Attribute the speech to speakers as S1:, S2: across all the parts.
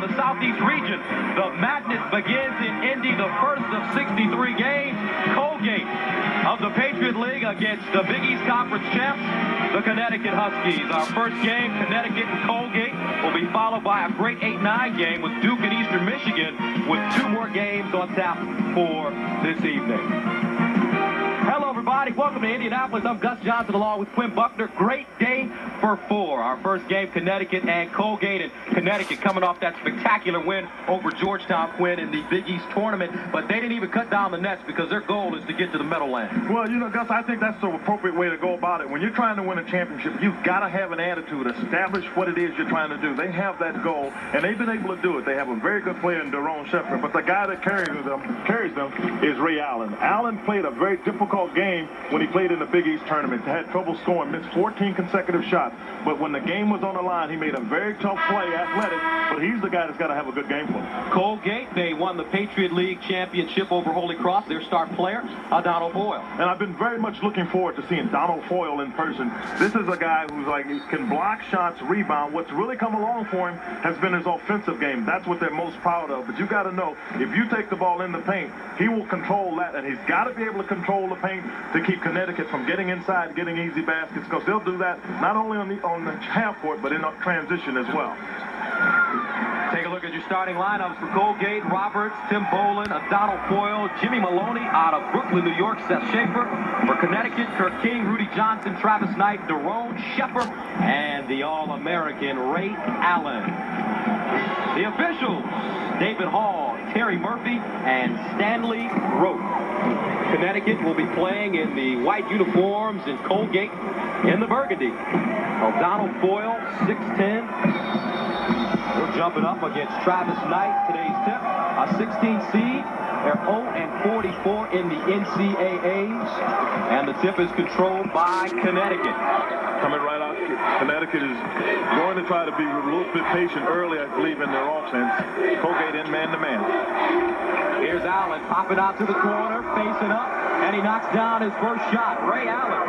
S1: the Southeast region. The madness begins in Indy, the first of 63 games. Colgate of the Patriot League against the Big East Conference champs, the Connecticut Huskies. Our first game, Connecticut and Colgate, will be followed by a great 8-9 game with Duke and Eastern Michigan, with 2 more games on tap for this evening. Hello, everybody. Welcome to Indianapolis. I'm Gus Johnson along with Quinn Buckner. Great day for 4. Our first game, Connecticut and Colgate. And Connecticut coming off that spectacular win over Georgetown, Quinn, in the Big East tournament. But they didn't even cut down the nets because their goal is to get to the Meadowlands.
S2: Well, you know, Gus, I think that's the appropriate way to go about it. When you're trying to win a championship, you've got to have an attitude, establish what it is you're trying to do. They have that goal, and they've been able to do it. They have a very good player in Daron Shepard, but the guy that carries them is Ray Allen. Allen played a very difficult game when he played in the Big East tournament. He had trouble scoring, missed 14 consecutive shots. But when the game was on the line, he made a very tough play, athletic, but he's the guy that's got to have a good game for him.
S1: Colgate, they won the Patriot League championship over Holy Cross. Their star player, Donald Boyle.
S2: And I've been very much looking forward to seeing Donald Boyle in person. This is a guy who's like, he can block shots, rebound. What's really come along for him has been his offensive game. That's what they're most proud of. But you got to know, if you take the ball in the paint, he will control that, and he's got to be able to control the paint to keep Connecticut from getting inside, getting easy baskets, because they'll do that not only on the half court, but in a transition as well.
S1: Take a look at your starting lineups for Colgate: Roberts, Tim Boland, Donald Boyle, Jimmy Maloney out of Brooklyn, New York, Seth Schaefer. For Connecticut, Kirk King, Rudy Johnson, Travis Knight, Daron Shepard, and the All-American Ray Allen. The officials: David Hall, Terry Murphy, and Stanley Rote. Connecticut will be playing in the white uniforms, and Colgate in the burgundy. Donald Boyle, 6'10". We're jumping up against Travis Knight, today's tip, a 16 seed. They're 0-44 in the NCAAs, and the tip is controlled by Connecticut.
S2: Coming right out, Connecticut is going to try to be a little bit patient early, I believe, in their offense. Colgate in man-to-man.
S1: Here's Allen popping out to the corner, facing up, and he knocks down his first shot. Ray Allen.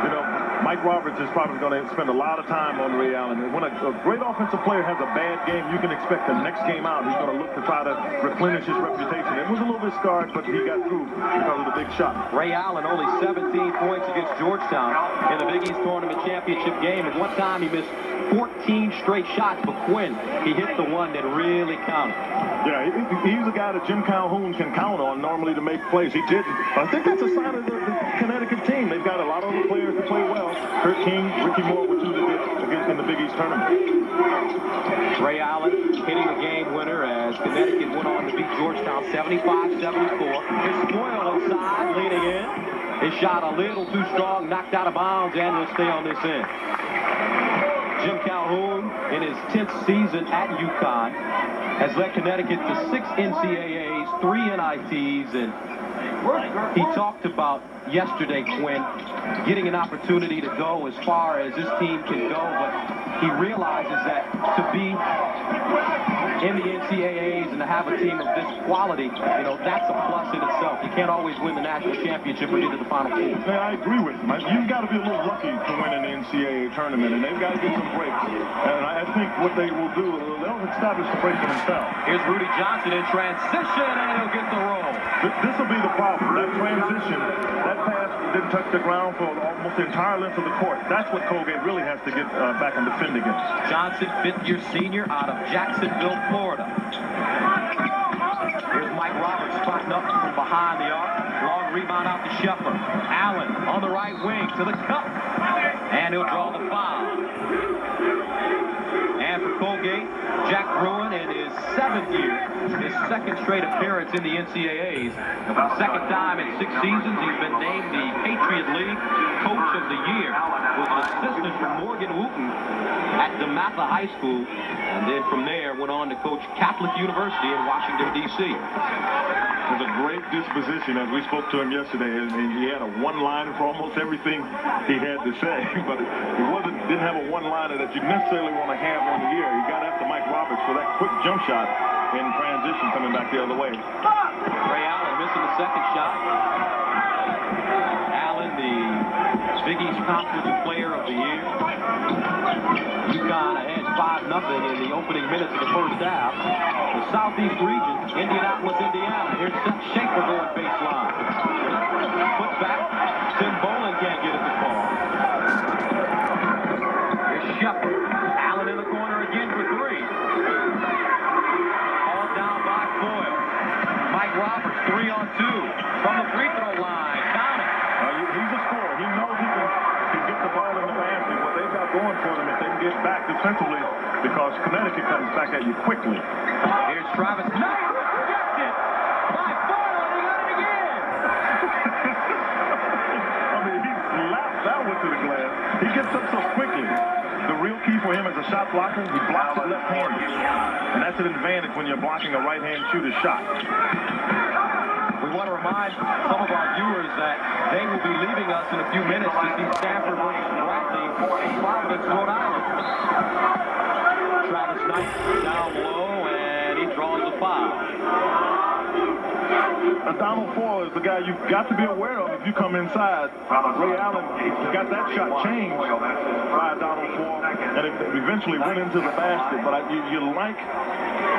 S2: You know, Mike Roberts is probably going to spend a lot of time on Ray Allen. When a great offensive player has a bad game, you can expect the next game out he's going to look to try to replenish his reputation. It was a little bit scarred, but he got through because of the big shot.
S1: Ray Allen only 17 points against Georgetown in the Big East Tournament Championship game. At one time, he missed 14 straight shots, but Quinn, he hit the one that really counted.
S2: Yeah, he's a guy that Jim Calhoun can count on normally to make plays. He didn't. I think that's a sign of the Connecticut team. They've got a lot of other players that play well. Kurt King, Ricky Moore were 2 that did against in the Big East tournament.
S1: Ray Allen hitting the game winner as Connecticut went on to beat Georgetown 75-74. Here's Boyle inside, leading in. His shot a little too strong, knocked out of bounds, and will stay on this end. Jim Calhoun, in his 10th season at UConn, has led Connecticut to 6 NCAAs, 3 NITs, and he talked about yesterday, Quinn, getting an opportunity to go as far as this team can go, but he realizes that to be in the NCAAs and to have a team of this quality, you know, that's a plus in itself. You can't always win the national championship or get to the Final Four.
S2: Yeah, I agree with him. You've got to be a little lucky to win an NCAA tournament, and they've got to get some breaks. And I think what they will do, they'll establish the break for themselves.
S1: Here's Rudy Johnson in transition, and he'll get the roll.
S2: This will be the problem. That transition, that pass didn't touch the ground for almost the entire length of the court. That's what Colgate really has to get back and defend against.
S1: Johnson, 5th-year senior out of Jacksonville, Florida. Here's Mike Roberts spotting up from behind the arc. Long rebound out to Shepard. Allen on the right wing to the cup. And he'll draw the foul. And for Colgate, Jack Bruin in his 7th year, his 2nd straight appearance in the NCAAs. And for the 2nd time in 6 seasons, he's been named the Patriot League Coach of the Year. Was an assistant for Morgan Wooten at DeMatha High School, and then from there went on to coach Catholic University in Washington, D.C.
S2: With a great disposition, as we spoke to him yesterday, and he had a one-liner for almost everything he had to say, but he didn't have a one-liner that you necessarily want to have on the year. He got after Mike Roberts for that quick jump shot in transition coming back the other way.
S1: Ray Allen missing the 2nd shot. Allen, the Big East Conference Player of the Year. UConn ahead 5-0 in the opening minutes of the first half. The Southeast region, Indianapolis, Indiana. Here's Seth Schaefer going baseline. Put back. Tim Bolin can't get it to fall. Here's Shepard. Allen in the corner again for three. All down by Foyle. Mike Roberts, 3-on-2 from the free throw line. Down it.
S2: He's a scorer. He knows he can get the ball in the basket. What they've got going for them if they can get back defensively, because Connecticut comes back at you quickly.
S1: Here's Travis Knight. Rejected by Foyle, and he got it again.
S2: I mean, he slapped that one to the glass. He gets up so quickly. The real key for him as a shot blocker, he blocks it left-handed. And that's an advantage when you're blocking a right-hand shooter's shot.
S1: We want to remind some of our viewers that they will be leaving us in a few minutes to see Stanford versus Bradley in Providence, Rhode Island. Travis Knight down low, and he draws a foul.
S2: Donald Foyle is the guy you've got to be aware of if you come inside. Ray Allen got that shot changed by Donald Foyle, and it eventually went into the basket. But you like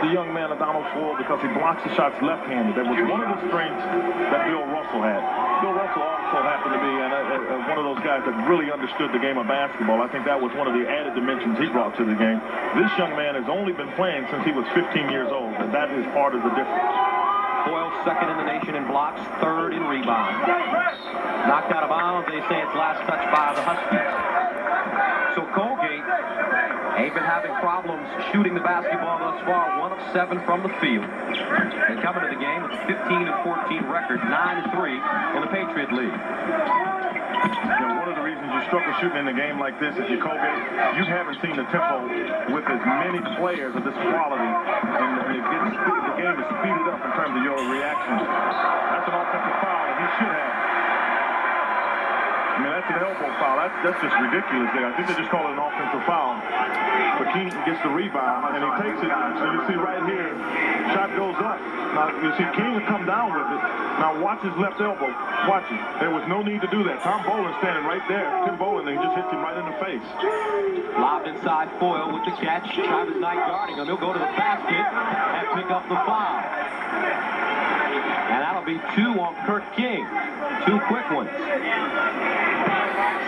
S2: the young man of Donald Foyle because he blocks the shots left-handed. That was one of the strengths that Bill Russell had. Bill Russell also happened to be one of those guys that really understood the game of basketball. I think that was one of the added dimensions he brought to the game. This young man has only been playing since he was 15 years old, and that is part of the difference.
S1: Foyle second in the nation in blocks, third in rebounds. Knocked out of bounds, they say it's last touch by the Huskies. So Colgate ain't been having problems shooting the basketball thus far. 1 of 7 from the field. They come into the game with a 15-14 record, 9-3 in the Patriot League.
S2: One of the reasons you struggle shooting in a game like this is your Colgate. You haven't seen the tempo with as many players of this quality, and the game is speeded up in terms of your reactions. That's an offensive foul, and he should have. I mean, that's an elbow foul. That's just ridiculous there. I think they just call it an offensive foul. But King gets the rebound, and he takes it. So you see right here, shot goes up. Now, you see King will come down with it. Now, watch his left elbow. Watch it. There was no need to do that. Tom Bolin standing right there. Tim Bolin, he just hits him right in the face.
S1: Lobbed inside Foyle with the catch. Travis Knight guarding him. He'll go to the basket and pick up the foul. And that'll be 2 on Kirk King. 2 quick ones.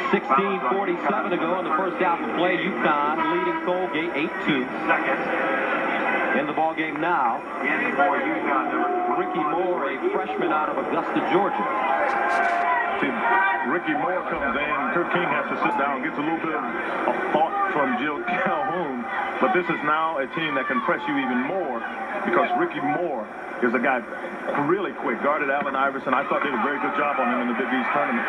S1: 16:47 to go in the first half of play. UConn leading Colgate 8-2. In the ballgame now, Ricky Moore, a freshman out of Augusta, Georgia.
S2: Ricky Moore comes in. Kirk King has to sit down, gets a little bit of thought from Jill Calhoun. But this is now a team that can press you even more because Ricky Moore is a guy really quick. Guarded Allen Iverson. I thought they did a very good job on him in the Big East tournament.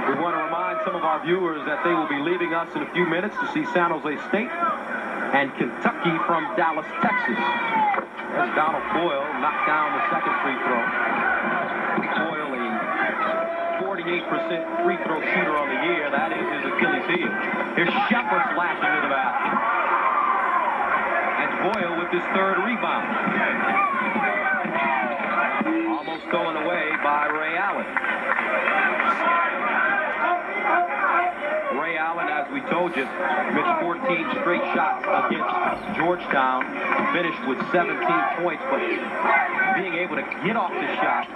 S1: We want to remind some of our viewers that they will be leaving us in a few minutes to see San Jose State and Kentucky from Dallas, Texas. As Donald Foyle knocked down the second free throw. Foyle, a 48% free throw shooter on the year. That is his Achilles heel. Here's Shepard slashing to the basket. And Foyle with his third rebound. Almost stolen away by Ray Allen. Ray Allen, as we told you, missed 14 straight shots against Georgetown, finished with 17 points, but being able to get off the shot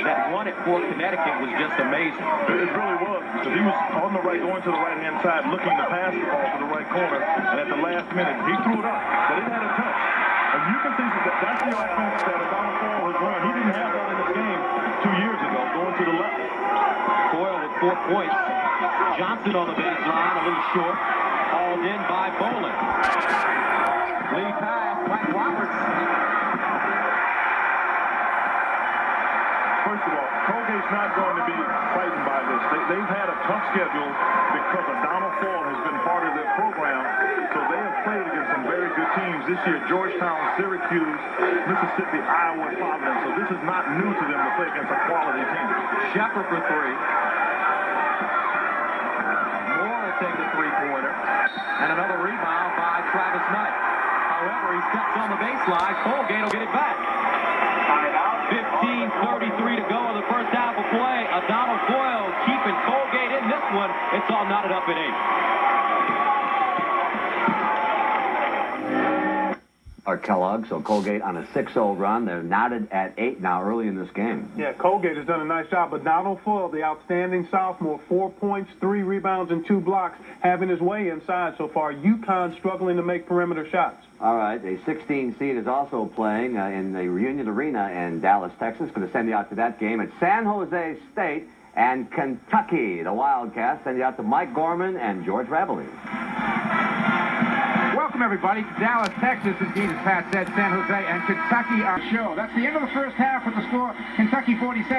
S1: that won it for Connecticut was just amazing.
S2: It really was. He was on the right, going to the right-hand side, looking to pass the ball to the right corner, and at the last minute, he threw it up, but it had a touch. And you can see that's the offense that Donald Foyle has learned. He didn't have that in this game 2 years ago, going to the left.
S1: Foyle with 4 points. Johnson on the baseline, a little short. Hauled in by Bolin. Lead pass, Mike Roberts.
S2: First of all, Colgate's not going to be frightened by this. They've had a tough schedule because of Donald Foyle has been part of their program. So they have played against some very good teams this year. Georgetown, Syracuse, Mississippi, Iowa, and Providence. So this is not new to them to play against a quality team.
S1: Shepard for 3. Take the three-pointer, and another rebound by Travis Knight. However, he steps on the baseline. Colgate will get it back. 15:33 to go in the first half of play. Donald Foyle keeping Colgate in this one. It's all knotted up at 8.
S3: or Kellogg, so Colgate on a 6-0 run. They're knotted at 8 now early in this game.
S4: Yeah, Colgate has done a nice job, but Donald Foyle, the outstanding sophomore, 4 points, 3 rebounds, and 2 blocks, having his way inside so far. UConn struggling to make perimeter shots.
S3: All right, a 16 seed is also playing in the Reunion Arena in Dallas, Texas. Going to send you out to that game. It's San Jose State and Kentucky. The Wildcats send you out to Mike Gorman and George Ravelli.
S5: Welcome, everybody, to Dallas, Texas. Indeed, as Pat said, San Jose and Kentucky are show. That's the end of the first half with the score, Kentucky 47.